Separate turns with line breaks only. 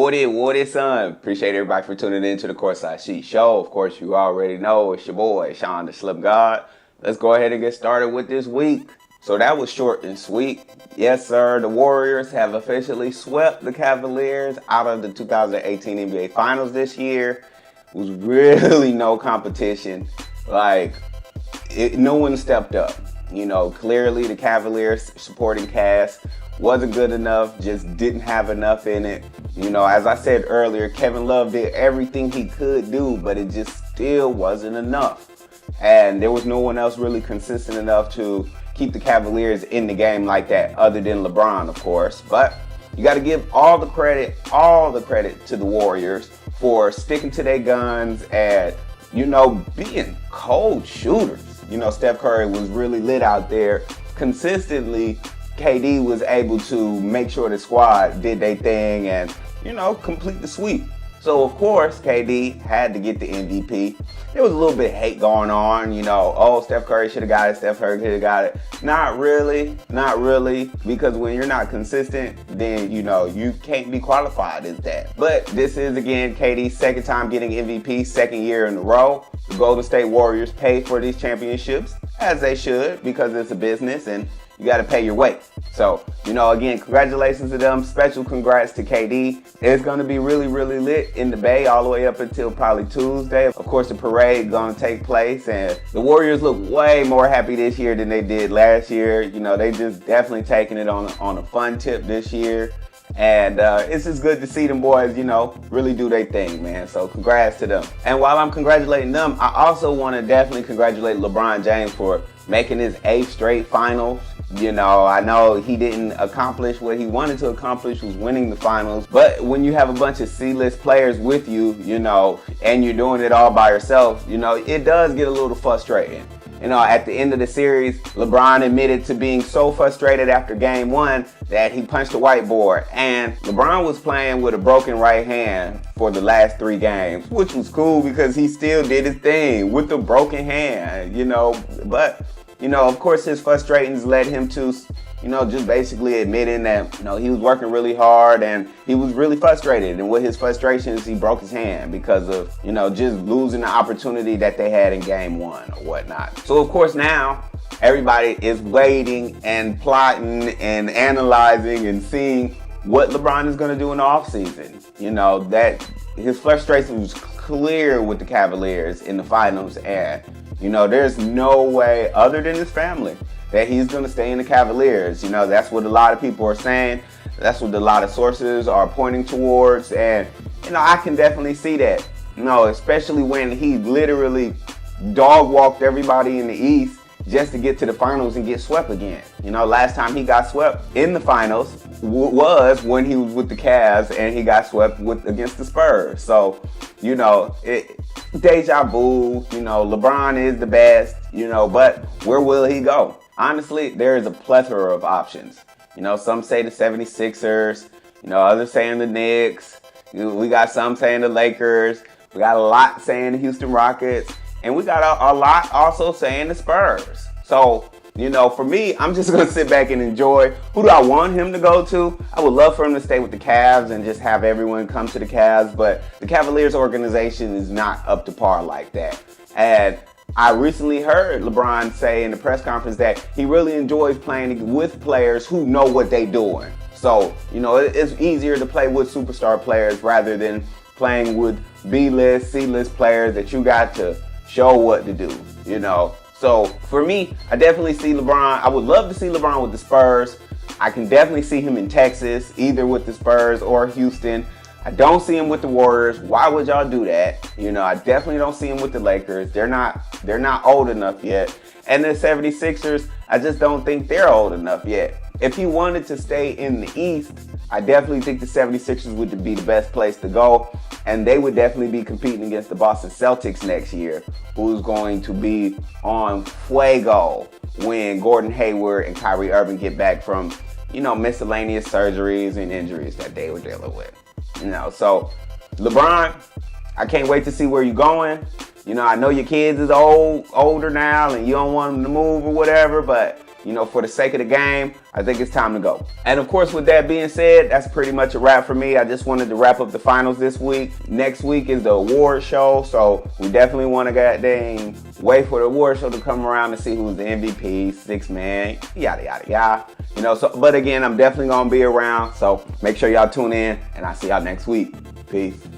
What it, son? Appreciate everybody for tuning in to the Courtside Sheet Show. Of course, you already know it's your boy, Sean the Slip God. Let's go ahead and get started with this week. So that was short and sweet. Yes, sir. The Warriors have officially swept the Cavaliers out of the 2018 NBA Finals this year. It was really no competition. No one stepped up. Clearly the Cavaliers supporting cast wasn't good enough, just didn't have enough in it. As I said earlier, Kevin Love did everything he could do, but it just still wasn't enough. And there was no one else really consistent enough to keep the Cavaliers in the game like that, other than LeBron, of course. But you got to give all the credit to the Warriors for sticking to their guns and, being cold shooters. Steph Curry was really lit out there. Consistently, KD was able to make sure the squad did their thing and, complete the sweep. So, of course, KD had to get the MVP. There was a little bit of hate going on, Steph Curry should have got it, Steph Curry should have got it. Not really, because when you're not consistent, then, you can't be qualified as that. But this is, again, KD's second time getting MVP, second year in a row. The Golden State Warriors pay for these championships, as they should, because it's a business and you got to pay your weight. So, again, congratulations to them. Special congrats to KD. It's going to be really, really lit in the Bay all the way up until probably Tuesday. Of course, the parade going to take place, and the Warriors look way more happy this year than they did last year. They just definitely taking it on a fun tip this year. And it's just good to see them boys, really do their thing, man. So congrats to them. And while I'm congratulating them, I also want to definitely congratulate LeBron James for making his 8th straight finals. I know he didn't accomplish what he wanted to accomplish, was winning the finals. But when you have a bunch of C-list players with you, and you're doing it all by yourself, it does get a little frustrating. At the end of the series, LeBron admitted to being so frustrated after game 1 that he punched the whiteboard. And LeBron was playing with a broken right hand for the last 3 games, which was cool because he still did his thing with the broken hand, But, of course, his frustrations led him to, just basically admitting that, he was working really hard and he was really frustrated. And with his frustrations, he broke his hand because of, just losing the opportunity that they had in game 1 or whatnot. So, of course, now everybody is waiting and plotting and analyzing and seeing what LeBron is going to do in the offseason. That his frustration was clear with the Cavaliers in the finals, and there's no way, other than his family, that he's going to stay in the Cavaliers. That's what a lot of people are saying. That's what a lot of sources are pointing towards. And, I can definitely see that. Especially when he literally dog walked everybody in the East just to get to the finals and get swept again. Last time he got swept in the finals was when he was with the Cavs and he got swept against the Spurs. So, deja vu, LeBron is the best, but where will he go? Honestly, there is a plethora of options. Some say the 76ers, others saying the Knicks. We got some saying the Lakers. We got a lot saying the Houston Rockets. And we got a lot also saying the Spurs. So, for me, I'm just going to sit back and enjoy. Who do I want him to go to? I would love for him to stay with the Cavs and just have everyone come to the Cavs. But the Cavaliers organization is not up to par like that. And I recently heard LeBron say in the press conference that he really enjoys playing with players who know what they're doing. So, it's easier to play with superstar players rather than playing with B-list, C-list players that you got to show what to do, So for me, I definitely see LeBron. I would love to see LeBron with the Spurs. I can definitely see him in Texas, either with the Spurs or Houston. I don't see him with the Warriors. Why would y'all do that? I definitely don't see him with the Lakers. They're not old enough yet. And the 76ers, I just don't think they're old enough yet. If he wanted to stay in the East, I definitely think the 76ers would be the best place to go. And they would definitely be competing against the Boston Celtics next year, who's going to be on fuego when Gordon Hayward and Kyrie Irving get back from, miscellaneous surgeries and injuries that they were dealing with. So LeBron, I can't wait to see where you're going. I know your kids is older now and you don't want them to move or whatever, but you know, for the sake of the game, I think it's time to go. And of course, with that being said, that's pretty much a wrap for me. I just wanted to wrap up the finals this week. Next week is the award show, so we definitely want to goddamn wait for the award show to come around to see who's the MVP, sixth man, yada, yada, yada. You know, so, but again, I'm definitely going to be around, so make sure y'all tune in, and I'll see y'all next week. Peace.